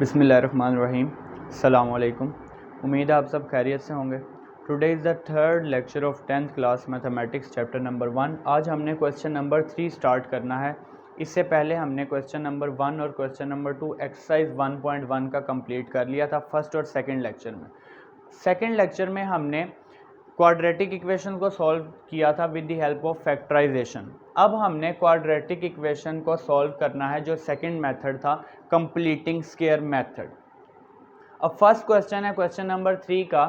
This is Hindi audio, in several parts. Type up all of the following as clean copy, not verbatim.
बिस्मिल्लाहिर्रहमानिर्रहीम। अस्सलामु अलैकुम। उम्मीद है आप सब खैरियत से होंगे। Today is the third lecture of 10th class mathematics chapter number 1। आज हमने क्वेश्चन नंबर 3 स्टार्ट करना है। इससे पहले हमने क्वेश्चन नंबर 1 और क्वेश्चन नंबर 2 एक्सरसाइज 1.1 का कंप्लीट कर लिया था फर्स्ट और सेकंड लेक्चर में। सेकंड लेक्चर में हमने क्वाड्रेटिक इक्वेशन को सॉल्व किया था with the help of factorisation. अब हमने क्वाड्रेटिक इक्वेशन को सॉल्व करना है जो सेकंड मेथड था, कंप्लीटिंग स्क्वायर मेथड। अब फर्स्ट क्वेश्चन है क्वेश्चन नंबर 3 का।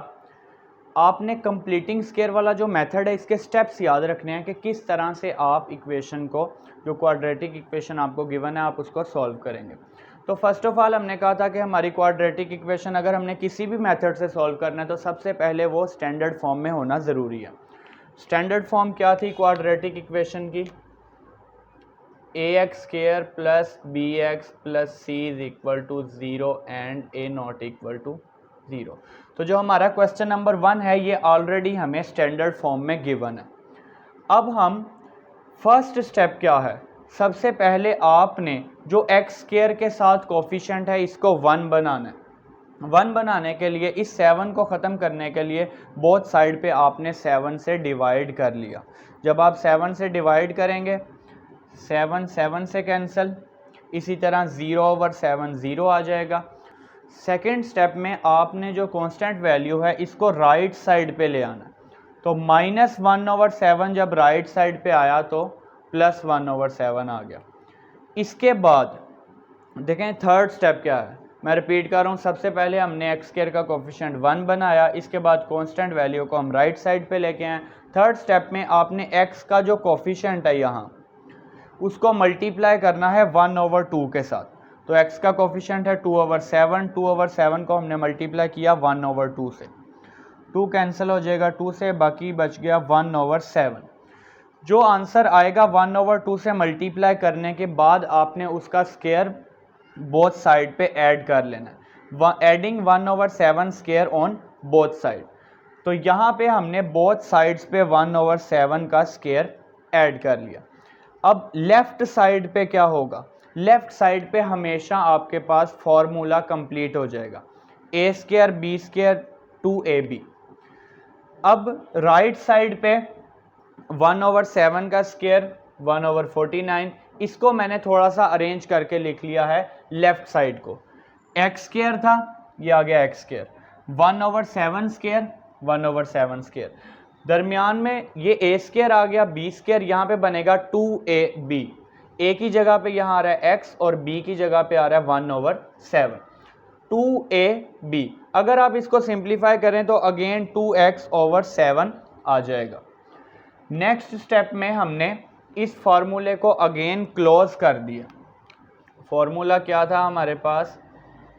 आपने कंप्लीटिंग स्क्वायर वाला जो मेथड है इसके स्टेप्स याद रखने हैं कि किस तरह से आप इक्वेशन को, जो क्वाड्रेटिक इक्वेशन आपको गिवन है, आप उसको सॉल्व करेंगे। तो फर्स्ट ऑफ ऑल हमने कहा था कि हमारी क्वाड्रेटिक इक्वेशन अगर हमने किसी भी मेथड से सॉल्व करना है तो सबसे पहले वो स्टैंडर्ड फॉर्म में होना ज़रूरी है। स्टैंडर्ड फॉर्म क्या थी क्वाड्रेटिक इक्वेशन की? ax square plus bx plus c is equal to 0 and a not equal to 0। तो जो हमारा क्वेश्चन नंबर 1 है ये ऑलरेडी हमें स्टैंडर्ड फॉर्म में गिवन है। अब हम फर्स्ट स्टेप क्या है, सबसे पहले आपने जो एक्स स्क्वायर के साथ कोफिशिएंट है इसको 1 बनाना है। 1 बनाने के लिए इस 7 को ख़त्म करने के लिए बोथ साइड पे आपने 7 से डिवाइड कर लिया। जब आप 7 से डिवाइड करेंगे 7 7 से कैंसिल, इसी तरह 0/7 0 आ जाएगा। सेकेंड स्टेप में आपने जो कांस्टेंट वैल्यू है इसको राइट साइड पे ले आना। तो -1/7 जब राइट साइड पे आया तो +1/7 आ गया। इसके बाद देखें थर्ड स्टेप क्या है, मैं रिपीट कर रहा हूँ। सबसे पहले हमने एक्स स्क्वायर का कोफिशिएंट 1 बनाया, इसके बाद कांस्टेंट वैल्यू को हम राइट साइड पे लेके आए। थर्ड स्टेप में आपने एक्स का जो कोफिशिएंट है यहाँ उसको मल्टीप्लाई करना है 1/2 के साथ। तो x का कोफिशिएंट है 2/7, 2/7 को हमने मल्टीप्लाई किया 1/2 से। 2 कैंसिल हो जाएगा 2 से, बाकी बच गया 1/7। जो आंसर आएगा 1/2 से मल्टीप्लाई करने के बाद आपने उसका स्क्वायर बोथ साइड पे ऐड कर लेना है, adding 1/7 square on both side. तो यहाँ पे हमने बोथ साइड्स पे 1/7 का स्क्वायर ऐड कर लिया। अब लेफ्ट साइड पे क्या होगा, लेफ्ट साइड पे हमेशा आपके पास फॉर्मूला कंप्लीट हो जाएगा, a square b square 2ab। अब राइट साइड पे 1/7 का स्क्वायर 1/49, इसको मैंने थोड़ा सा अरेंज करके लिख लिया है लेफ्ट साइड को। एक्स स्क्वायर था, ये आ गया एक्स स्क्वायर, 1/7 स्क्वायर 1/7 स्क्वायर, दरमियान में ये a स्क्वायर आ गया, b स्क्वायर यहाँ पे बनेगा 2ab। a की जगह पे यहाँ आ रहा है x और b की जगह पे आ रहा है 1/7, 2ab। अगर आप इसको सिंप्लीफाई करें तो अगेन 2x/7 आ जाएगा। नेक्स्ट स्टेप में हमने इस फार्मूले को अगेन क्लोज कर दिया। फार्मूला क्या था हमारे पास,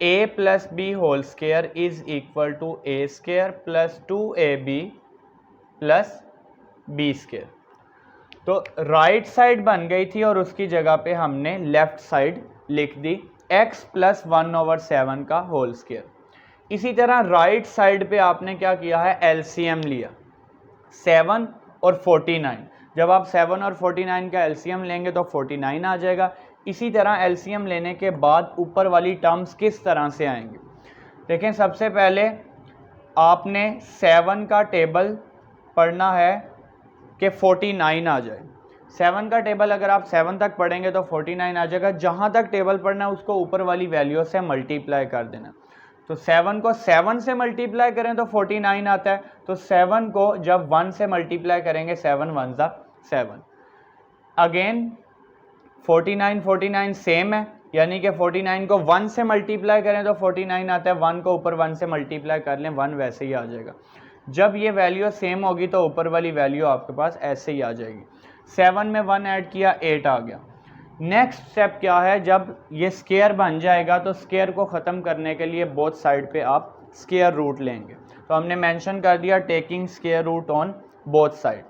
a plus B whole square is equal to a square plus 2ab plus B square. तो राइट साइड बन गई थी और उसकी जगह पे हमने लेफ्ट साइड लिख दी x प्लस 1/7 का होल स्क्वायर। इसी तरह राइट साइड पे आपने क्या किया है, एलसीएम लिया 7 और 49। जब आप 7 और 49 का एलसीएम लेंगे तो 49 आ जाएगा। इसी तरह एलसीएम लेने के बाद ऊपर वाली टर्म्स किस तरह से आएंगे, देखें। सबसे पहले आपने 7 का टेबल पढ़ना है कि 49 आ जाए। 7 का टेबल अगर आप 7 तक पढ़ेंगे तो 49 आ जाएगा। जहाँ तक टेबल पढ़ना है उसको ऊपर वाली वैल्यू से मल्टीप्लाई कर देना। तो 7 को 7 से मल्टीप्लाई करें तो 49 आता है। तो 7 को जब 1 से मल्टीप्लाई करेंगे 7 1 ज़ा 7, अगेन 49 सेम है, यानी कि 49 को 1 से मल्टीप्लाई करें तो 49 आता है। 1 को ऊपर 1 से मल्टीप्लाई कर लें 1 वैसे ही आ जाएगा। जब ये वैल्यू सेम होगी तो ऊपर वाली वैल्यू आपके पास ऐसे ही आ जाएगी। 7 में 1 ऐड किया 8 आ गया। नेक्स्ट स्टेप क्या है, जब ये स्क्वायर बन जाएगा तो स्क्वायर को ख़त्म करने के लिए बोथ साइड पे आप स्क्वायर रूट लेंगे। तो हमने मेंशन कर दिया taking square root on both side.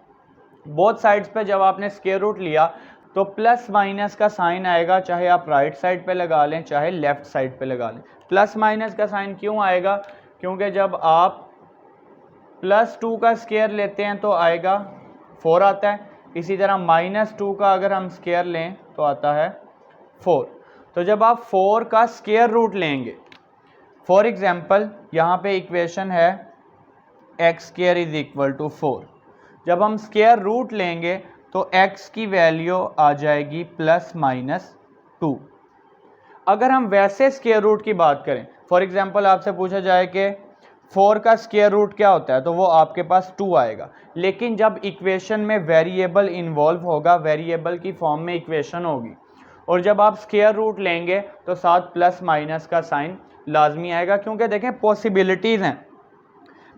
Both sides पे जब आपने स्क्वायर रूट लिया तो प्लस माइनस का साइन आएगा, चाहे आप राइट साइड पे लगा लें चाहे लेफ्ट साइड पे लगा लें। प्लस माइनस का साइन क्यों आएगा, क्योंकि जब आप +2 का स्क्वायर लेते हैं तो आएगा 4 आता है। इसी तरह -2 का अगर हम स्क्वायर लें तो आता है 4। तो जब आप 4 का स्क्वायर रूट लेंगे फॉर एग्जाम्पल यहाँ पे इक्वेशन है X square is equal to 4। जब हम स्क्वायर रूट लेंगे तो x की वैल्यू आ जाएगी ±2। अगर हम वैसे स्क्वायर रूट की बात करें, फॉर एग्जांपल आपसे पूछा जाए कि 4 का स्क्वायर रूट क्या होता है, तो वो आपके पास 2 आएगा। लेकिन जब इक्वेशन में वेरिएबल इन्वॉल्व होगा, वेरिएबल की फॉर्म में इक्वेशन होगी, और जब आप स्क्वायर रूट लेंगे तो साथ प्लस माइनस का साइन लाजमी आएगा, क्योंकि देखें पॉसिबिलिटीज़ हैं।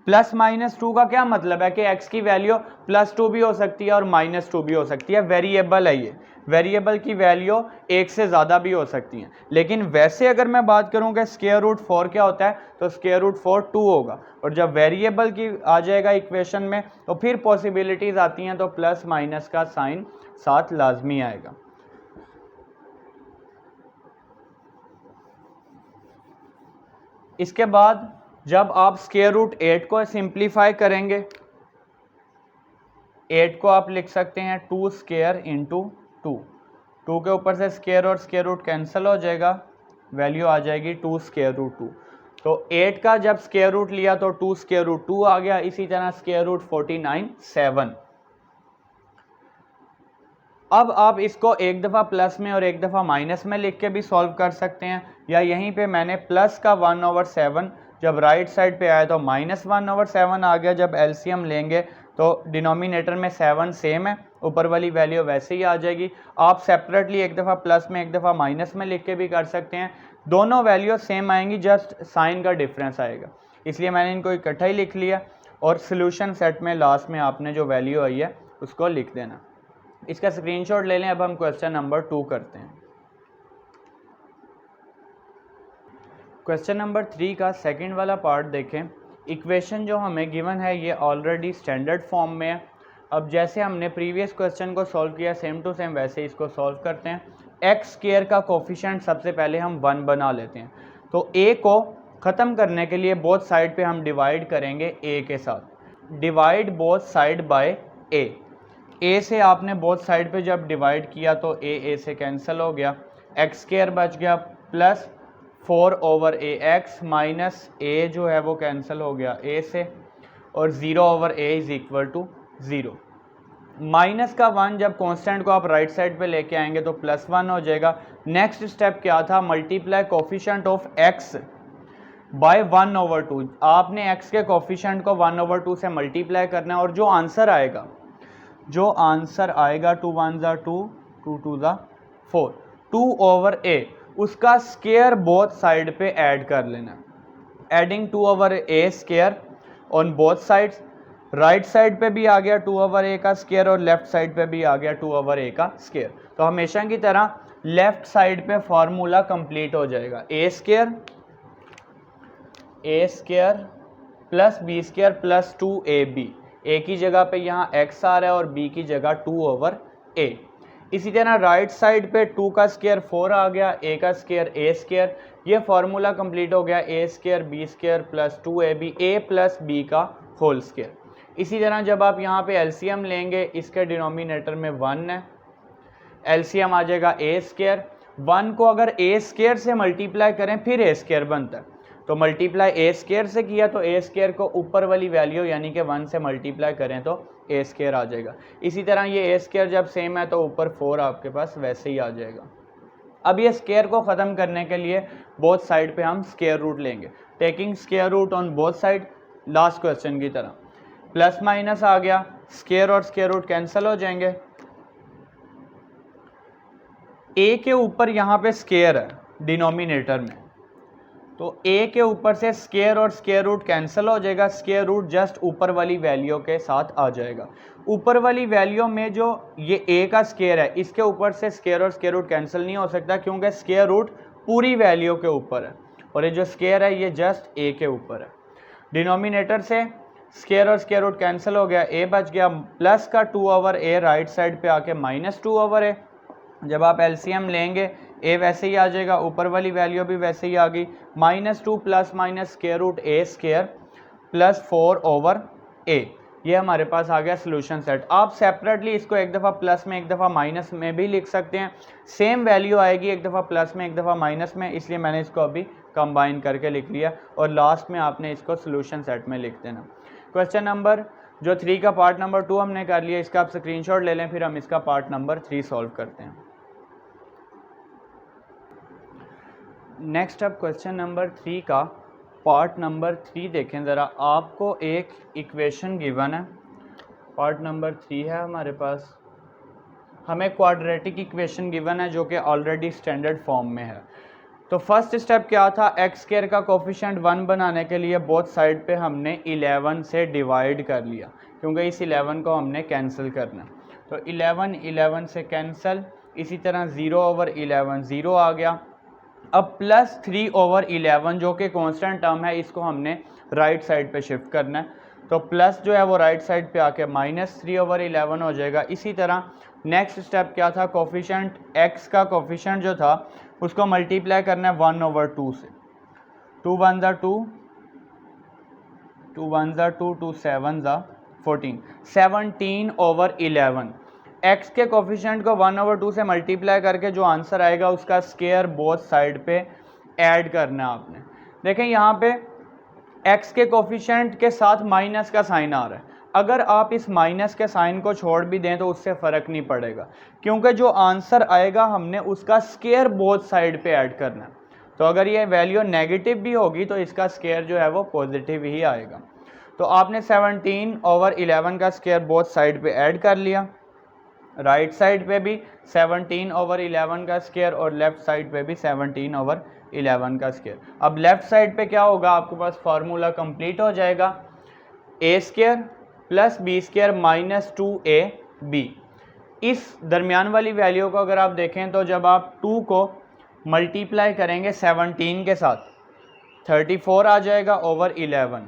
+-2 का क्या मतलब है कि x की वैल्यू +2 भी हो सकती है और -2 भी हो सकती है। वेरिएबल है, ये वेरिएबल की वैल्यू एक से ज़्यादा भी हो सकती हैं। लेकिन वैसे अगर मैं बात करूं कि स्क्वायर रूट 4 क्या होता है, तो स्क्वायर रूट 4 2 होगा, और जब वेरिएबल की आ जाएगा इक्वेशन में तो फिर पॉसिबिलिटीज़ आती हैं, तो प्लस माइनस का साइन साथ लाजमी आएगा। इसके बाद जब आप स्क्वायर रूट 8 को सिंप्लीफाई करेंगे, 8 को आप लिख सकते हैं 2 स्क्वायर इंटू 2। 2 के ऊपर से स्क्वायर और स्क्वायर रूट कैंसिल हो जाएगा, वैल्यू आ जाएगी 2 स्क्वायर रूट 2। तो 8 का जब स्क्वायर रूट लिया तो 2 स्क्वायर रूट 2 आ गया। इसी तरह स्क्वायर रूट 49 7। अब आप इसको एक दफ़ा प्लस में और एक दफ़ा माइनस में लिख के भी सॉल्व कर सकते हैं, या यहीं पे मैंने प्लस का 1/7 जब राइट साइड पे आया तो -1/7 आ गया। जब एलसीएम लेंगे तो डिनोमिनेटर में 7 सेम है, ऊपर वाली वैल्यू वैसे ही आ जाएगी। आप सेपरेटली एक दफ़ा प्लस में एक दफ़ा माइनस में लिख के भी कर सकते हैं, दोनों वैल्यू सेम आएंगी, जस्ट साइन का डिफरेंस आएगा। इसलिए मैंने इनको इकट्ठा ही लिख लिया, और सोल्यूशन सेट में लास्ट में आपने जो वैल्यू आई है उसको लिख देना। इसका स्क्रीनशॉट ले लें। अब हम क्वेश्चन नंबर 2 करते हैं। क्वेश्चन नंबर 3 का सेकंड वाला पार्ट देखें। इक्वेशन जो हमें गिवन है ये ऑलरेडी स्टैंडर्ड फॉर्म में है। अब जैसे हमने प्रीवियस क्वेश्चन को सॉल्व किया सेम टू सेम वैसे इसको सॉल्व करते हैं। एक्स स्क्वायर का कोफिशिएंट सबसे पहले हम 1 बना लेते हैं, तो a को ख़त्म करने के लिए बोथ साइड पे हम डिवाइड करेंगे a के साथ। Divide both side by a से आपने बोथ साइड पे जब डिवाइड किया तो a से कैंसिल हो गया, एक्स स्क्वायर बच गया प्लस 4/ax माइनस a जो है वो कैंसिल हो गया a से, और 0/a is equal to 0। Minus का 1 जब कांस्टेंट को आप राइट साइड पे लेके आएंगे तो +1 हो जाएगा। नेक्स्ट स्टेप क्या था, multiply coefficient of x by 1/2। आपने x के कोफिशिएंट को 1/2 से मल्टीप्लाई करना है, और जो आंसर आएगा 2 1 2 2 2 4 2/a उसका स्क्वायर बोथ साइड पे ऐड कर लेना। Adding 2/a square on both sides, right side पे भी आ गया 2/a का स्क्वायर और लेफ्ट साइड पे भी आ गया 2/a का स्क्वायर। तो हमेशा की तरह लेफ्ट साइड पे फॉर्मूला कंप्लीट हो जाएगा, a square plus b square plus 2ab। a की जगह पे यहाँ x आ रहा है और b की जगह 2/a। इसी तरह राइट साइड पे 2 का स्क्वायर 4 आ गया, a का स्क्वायर a स्क्वायर। ये फार्मूला कंप्लीट हो गया, a square b square plus 2ab a plus b का होल स्क्वायर। इसी तरह जब आप यहाँ पे एलसीएम लेंगे, इसके डिनोमिनेटर में 1 है, एलसीएम आ जाएगा a स्क्वायर। 1 को अगर a स्क्वायर से मल्टीप्लाई करें फिर a स्क्वायर बनता है, तो मल्टीप्लाई a स्क्वायर से किया तो a स्क्वायर को ऊपर वाली वैल्यू यानी कि 1 से मल्टीप्लाई करें तो a स्क्वायर आ जाएगा। इसी तरह ये a स्क्वायर जब सेम है तो ऊपर 4 आपके पास वैसे ही आ जाएगा। अब ये स्क्वायर को ख़त्म करने के लिए बोथ साइड पे हम स्क्वायर रूट लेंगे, taking square root on both side, last question की तरह। प्लस माइनस आ गया, स्क्वायर और स्क्वायर रूट कैंसिल हो जाएंगे। a के ऊपर यहाँ पे स्क्वायर है डिनोमिनेटर में, तो a के ऊपर से स्क्वायर और स्क्वायर रूट कैंसिल हो जाएगा, स्क्वायर रूट जस्ट ऊपर वाली वैल्यू के साथ आ जाएगा। ऊपर वाली वैल्यू में जो ये a का स्क्वायर है इसके ऊपर से स्क्वायर और स्क्वायर रूट कैंसिल नहीं हो सकता, क्योंकि स्क्वायर रूट पूरी वैल्यू के ऊपर है, और ये जो स्क्वायर है ये जस्ट a के ऊपर है। डिनोमिनेटर से स्क्वायर और स्क्वायर रूट कैंसिल हो गया, a बच गया, प्लस का 2/a राइट साइड पे आके -2/a। जब आप एलसीएम लेंगे a वैसे ही आ जाएगा, ऊपर वाली वैल्यू भी वैसे ही आ गई, -2 plus minus square root a square plus 4/a। ये हमारे पास आ गया सोल्यूशन सेट। आप सेपरेटली इसको एक दफ़ा प्लस में एक दफ़ा माइनस में भी लिख सकते हैं, सेम वैल्यू आएगी, एक दफ़ा प्लस में एक दफ़ा माइनस में, इसलिए मैंने इसको अभी कंबाइन करके लिख लिया और लास्ट में आपने इसको सोल्यूशन सेट में लिख देना। क्वेश्चन नंबर जो 3 का पार्ट नंबर 2 हमने कर लिया, इसका आप स्क्रीनशॉट ले लें, फिर हम इसका पार्ट नंबर 3 सॉल्व करते हैं। नेक्स्ट अब क्वेश्चन नंबर 3 का पार्ट नंबर 3 देखें ज़रा। आपको एक इक्वेशन गिवन है, पार्ट नंबर 3 है हमारे पास, हमें क्वाड्रेटिक इक्वेशन गिवन है जो कि ऑलरेडी स्टैंडर्ड फॉर्म में है। तो फर्स्ट स्टेप क्या था, एक्स स्क्वायर का कोफिशिएंट 1 बनाने के लिए बोथ साइड पे हमने 11 से डिवाइड कर लिया, क्योंकि इस 11 को हमने कैंसिल करना। तो 11 से कैंसिल, इसी तरह 0/11 0 आ गया। अब प्लस 3/11 जो कि कांस्टेंट टर्म है, इसको हमने राइट साइड पे शिफ्ट करना है। तो प्लस जो है वो राइट साइड पे आके -3/11 हो जाएगा। इसी तरह नेक्स्ट स्टेप क्या था, कोफिशिएंट एक्स का कोफिशिएंट जो था उसको मल्टीप्लाई करना है 1/2 से। 2 1 ज़ा 2, 2 1 ज़ा 2, 2 7 ज़ा 14, 17/11। एक्स के कोफिशिएंट को 1/2 से मल्टीप्लाई करके जो आंसर आएगा उसका स्क्वायर बोथ साइड पे ऐड करना है आपने। देखें यहाँ पे एक्स के कोफिशिएंट के साथ माइनस का साइन आ रहा है, अगर आप इस माइनस के साइन को छोड़ भी दें तो उससे फ़र्क नहीं पड़ेगा, क्योंकि जो आंसर आएगा हमने उसका स्क्वायर बोथ साइड पे ऐड करना है। तो अगर ये वैल्यू नेगेटिव भी होगी तो इसका स्क्वायर जो है वो पॉजिटिव ही आएगा। तो आपने 17/11 का स्क्वायर बोथ साइड पे ऐड कर लिया, राइट साइड पे भी 17/11 का स्क्वायर और लेफ्ट साइड पे भी 17/11 का स्क्वायर। अब लेफ्ट साइड पे क्या होगा, आपके पास फार्मूला कंप्लीट हो जाएगा, a square plus B square -2ab। इस दरमियान वाली वैल्यू को अगर आप देखें तो जब आप 2 को मल्टीप्लाई करेंगे 17 के साथ 34 आ जाएगा ओवर 11।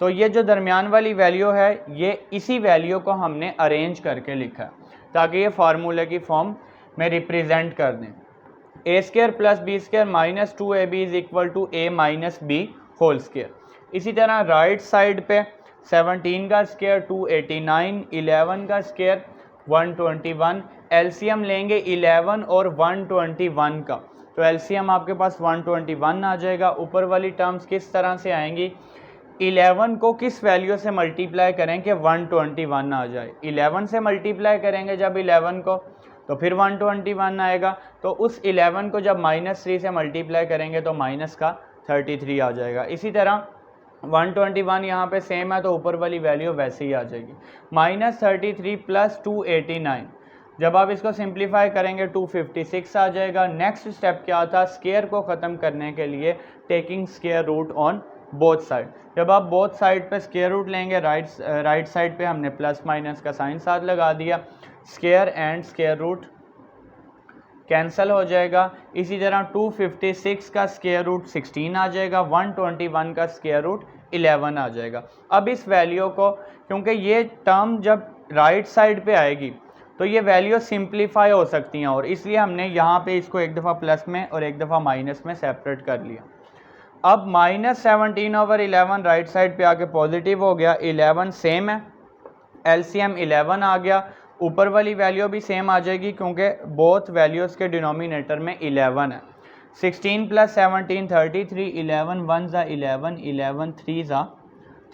तो ये जो दरमियान वाली वैल्यू है ये इसी वैल्यू को हमने अरेंज करके लिखा है ताकि ये फार्मूले की फॉर्म में रिप्रेजेंट कर दें। a square plus B square -2ab is equal to a minus B whole square. इसी तरह राइट साइड पे 17 का स्क्वायर 289, 11 का स्क्वायर 121। एलसीएम लेंगे 11 और 121 का, तो एलसीएम आपके पास 121 आ जाएगा। ऊपर वाली टर्म्स किस तरह से आएंगी, 11 को किस वैल्यू से मल्टीप्लाई करें कि 121 आ जाए। 11 से मल्टीप्लाई करेंगे जब 11 को तो फिर 121 आएगा। तो उस 11 को जब -3 से मल्टीप्लाई करेंगे तो माइनस का 33 आ जाएगा। इसी तरह 121 यहाँ पे सेम है तो ऊपर वाली वैल्यू वैसे ही आ जाएगी। -33 प्लस 289, जब आप इसको सिंप्लीफाई करेंगे 256 आ जाएगा। नेक्स्ट स्टेप क्या था, स्क्वायर को ख़त्म करने के लिए taking square root on both side. जब आप बोथ साइड पे स्क्वायर रूट लेंगे, राइट साइड पे हमने प्लस माइनस का साइन साथ लगा दिया, square and square root cancel हो जाएगा। इसी तरह 256 का स्क्वायर रूट 16 आ जाएगा, 121 का स्क्वायर रूट 11 आ जाएगा। अब इस वैल्यू को, क्योंकि ये टर्म जब राइट साइड पे आएगी तो ये वैल्यू सिंप्लीफाई हो सकती हैं, और इसलिए हमने यहाँ पे इसको एक दफ़ा प्लस में और एक दफ़ा माइनस में सेपरेट कर लिया। अब -17/11 राइट साइड पे आके पॉजिटिव हो गया, 11 सेम है, एलसीएम 11 आ गया, ऊपर वाली वैल्यू भी सेम आ जाएगी क्योंकि बोथ वैल्यूज़ के डिनोमिनेटर में 11 है। 16 + 17 33, 11 1 ज़ा 11, 11 3 ज़ा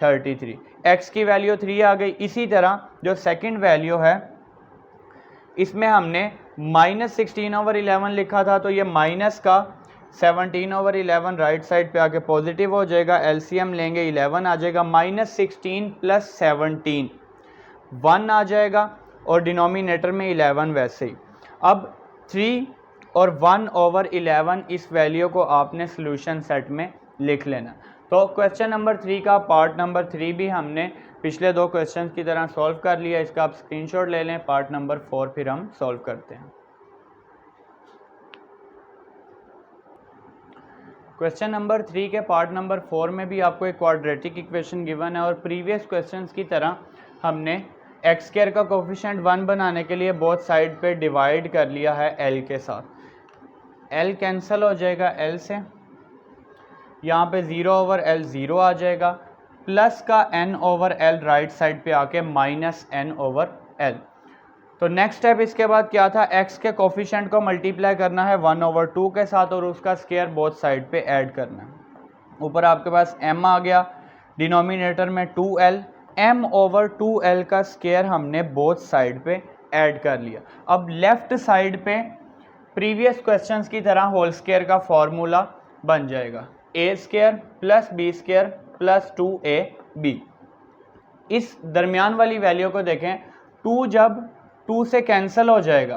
33, एक्स की वैल्यू 3 आ गई। इसी तरह जो सेकंड वैल्यू है इसमें हमने -16/11 लिखा था, तो ये माइनस का 17/11 राइट साइड पे आके पॉजिटिव हो जाएगा, एलसीएम लेंगे 11 आ जाएगा, -16 + 17 1 आ जाएगा और डिनोमिनेटर में 11 वैसे ही। अब 3 और 1/11 इस वैल्यू को आपने सोल्यूशन सेट में लिख लेना। तो क्वेश्चन नंबर 3 का पार्ट नंबर 3 भी हमने पिछले 2 क्वेश्चन की तरह सॉल्व कर लिया। इसका आप स्क्रीनशॉट ले लें। पार्ट नंबर 4 फिर हम सॉल्व करते हैं। क्वेश्चन नंबर 3 के पार्ट नंबर 4 में भी आपको एक क्वाड्रेटिक इक्वेशन गिवन है और प्रीवियस क्वेश्चंस की तरह हमने एक्स स्क्वायर का कोफिशिएंट 1 बनाने के लिए बोथ साइड पे डिवाइड कर लिया है एल के साथ। एल कैंसिल हो जाएगा एल से, यहाँ पे 0/L 0 आ जाएगा, प्लस का n/L राइट साइड पे आके -n/L। तो नेक्स्ट स्टेप इसके बाद क्या था, x के कोफिशिएंट को मल्टीप्लाई करना है 1/2 के साथ और उसका स्क्वायर बोथ साइड पे ऐड करना है। ऊपर आपके पास m आ गया, डिनोमिनेटर में 2l, m/2l का स्क्वायर हमने बोथ साइड पे ऐड कर लिया। अब लेफ्ट साइड पे प्रीवियस क्वेश्चंस की तरह होल स्क्वायर का फॉर्मूला बन जाएगा, a square plus b square plus 2ab। इस दरमियान वाली वैल्यू को देखें, 2 जब 2 से कैंसिल हो जाएगा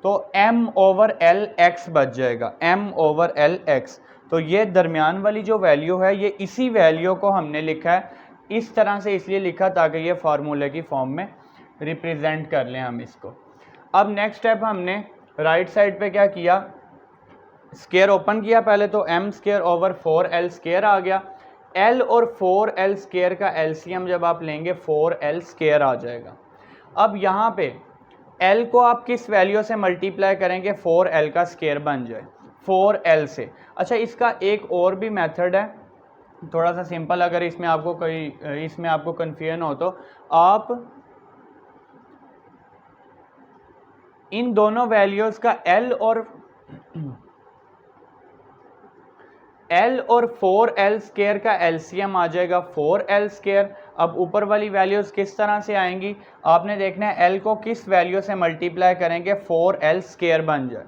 तो m/l(x) बच जाएगा, m/l(x). तो ये दरमियान वाली जो वैल्यू है ये इसी वैल्यू को हमने लिखा है इस तरह से, इसलिए लिखा ताकि ये फार्मूले की फॉर्म में रिप्रेजेंट कर लें हम इसको। अब नेक्स्ट स्टेप हमने राइट साइड पे क्या किया, स्क्वायर ओपन किया पहले, तो m²/4l² आ गया। l और 4l² का एलसीएम जब आप लेंगे 4l² आ जाएगा। अब यहाँ पे l को आप किस वैल्यू से मल्टीप्लाई करेंगे, 4l का स्क्वायर बन जाए 4l से। अच्छा, इसका एक और भी मेथड है थोड़ा सा सिंपल, अगर इसमें आपको कन्फ्यूजन हो तो आप इन दोनों वैल्यूज़ का l और 4l² का एलसीएम आ जाएगा 4l²। अब ऊपर वाली वैल्यूज़ किस तरह से आएंगी, आपने देखना है l को किस वैल्यू से मल्टीप्लाई करेंगे 4l² बन जाए।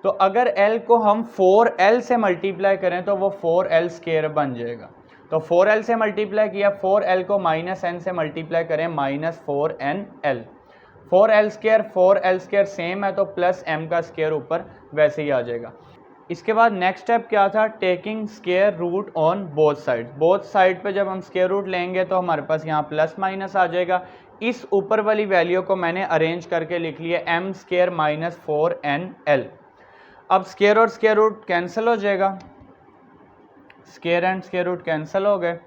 तो अगर l को हम 4l से मल्टीप्लाई करें तो वो 4l² बन जाएगा। तो 4l से मल्टीप्लाई किया, 4l को -n से मल्टीप्लाई करें -4nl, 4l² सेम है तो प्लस m का स्क्वायर ऊपर वैसे ही आ जाएगा। इसके बाद नेक्स्ट स्टेप क्या था, taking square root on both side. Both side पे जब हम स्क्वायर रूट लेंगे तो हमारे पास यहाँ प्लस माइनस आ जाएगा। इस ऊपर वाली वैल्यू को मैंने अरेंज करके लिख लिया m² - 4nl। अब स्क्वायर और स्क्वायर रूट कैंसिल हो जाएगा, square and square root cancel हो गए।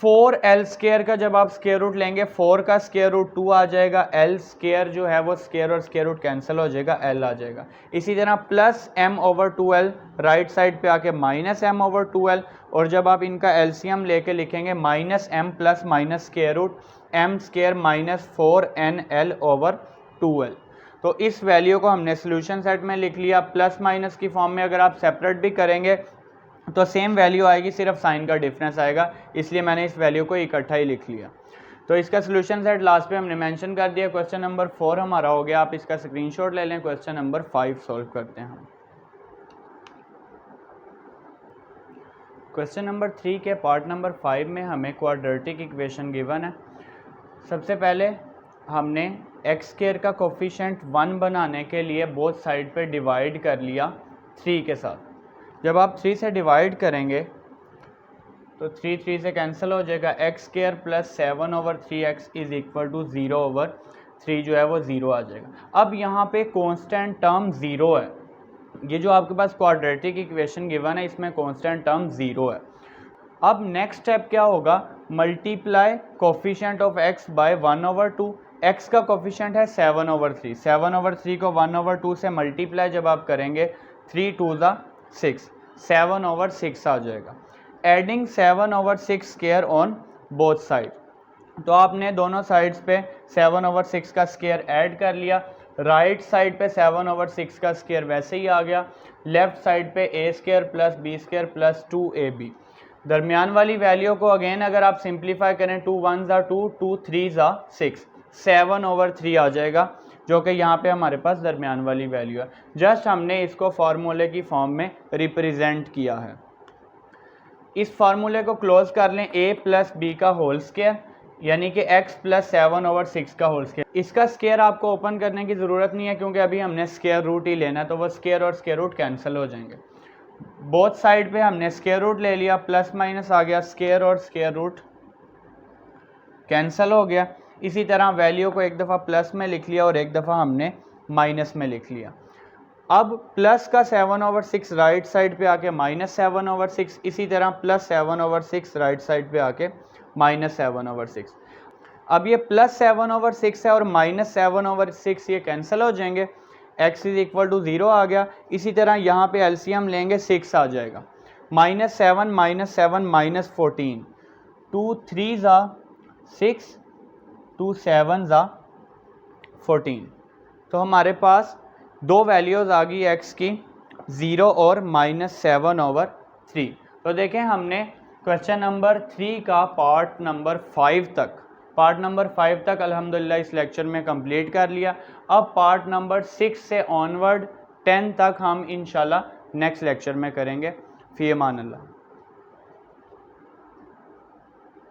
4l² का जब आप स्क्वायर रूट लेंगे 4 का स्क्वायर रूट 2 आ जाएगा, l² जो है वो स्क्वायर और स्क्वायर रूट कैंसिल हो जाएगा, l आ जाएगा। इसी तरह प्लस m/2l राइट साइड पे आके -m/2l, और जब आप इनका एलसीएम लेके लिखेंगे -m plus minus square root m² - 4nl/2l। तो इस वैल्यू को हमने सोल्यूशन सेट में लिख लिया। प्लस माइनस की फॉर्म में अगर आप सेपरेट भी करेंगे तो सेम वैल्यू आएगी, सिर्फ साइन का डिफरेंस आएगा, इसलिए मैंने इस वैल्यू को इकट्ठा ही लिख लिया। तो इसका सोल्यूशन सेट लास्ट पे हमने मेंशन कर दिया। क्वेश्चन नंबर 4 हमारा हो गया, आप इसका स्क्रीनशॉट ले लें। क्वेश्चन नंबर 5 सॉल्व करते हैं हम। क्वेश्चन नंबर 3 के पार्ट नंबर 5 में हमें क्वाड्रेटिक इक्वेशन गिवन है। सबसे पहले हमने x² का कोफिशिएंट 1 बनाने के लिए बोथ साइड पे डिवाइड कर लिया 3 के साथ। जब आप 3 से डिवाइड करेंगे तो 3 से कैंसिल हो जाएगा, x² + 7/3x = 0/3 जो है वो 0 आ जाएगा। अब यहाँ पे कांस्टेंट टर्म 0 है, ये जो आपके पास क्वाड्रेटिक इक्वेशन गिवन है इसमें कांस्टेंट टर्म 0 है। अब नेक्स्ट स्टेप क्या होगा, multiply coefficient of x by 1/2। x का कोफिशिएंट है 7/3, 7/3 को 1/2 से मल्टीप्लाई जब आप करेंगे 3 2 6, 7/6 आ जाएगा। Adding 7/6 square on both side, तो आपने दोनों साइड्स पे 7/6 का स्क्वायर ऐड कर लिया। राइट साइड पे 7/6 का स्क्वायर वैसे ही आ गया। लेफ्ट साइड पे a² + b² + 2ab। दरमियान वाली वैल्यू को अगेन अगर आप सिंप्लीफाई करें, 2 1 2, 2 3 6, 7/3 आ जाएगा, जो कि यहाँ पे हमारे पास दरमियान वाली वैल्यू है। जस्ट हमने इसको फार्मूले की फॉर्म में रिप्रेजेंट किया है। इस फार्मूले को क्लोज कर लें, a + b का होल स्क्वायर यानी कि x + 7/6 का होल स्क्वायर। इसका स्क्वायर आपको ओपन करने की ज़रूरत नहीं है क्योंकि अभी हमने स्क्वायर रूट ही लेना है, तो वो स्क्वायर और स्क्वायर रूट कैंसिल हो जाएंगे। बोथ साइड पे हमने स्क्वायर रूट ले लिया, प्लस माइनस आ गया, स्क्वायर और स्क्वायर रूट कैंसिल हो गया। इसी तरह वैल्यू को एक दफ़ा प्लस में लिख लिया और एक दफ़ा हमने माइनस में लिख लिया। अब प्लस का 7/6 राइट साइड पे आके -7/6, इसी तरह प्लस 7/6 राइट साइड पे आके -7/6। अब ये प्लस 7/6 है और -7/6 ये कैंसिल हो जाएंगे, x = 0 आ गया। इसी तरह यहाँ पे एलसीएम लेंगे 6 आ जाएगा, -7 -7 -14, 2 3 6, 2 7 14। तो हमारे पास दो वैल्यूज़ आ गई x की, 0 और -7/3। तो देखें हमने क्वेश्चन नंबर 3 का पार्ट नंबर 5 तक अल्हम्दुलिल्लाह इस लेक्चर में कंप्लीट कर लिया। अब पार्ट नंबर 6 से ऑनवर्ड 10 तक हम इंशाल्लाह नेक्स्ट लेक्चर में करेंगे। फ़ी अमान अल्लाह।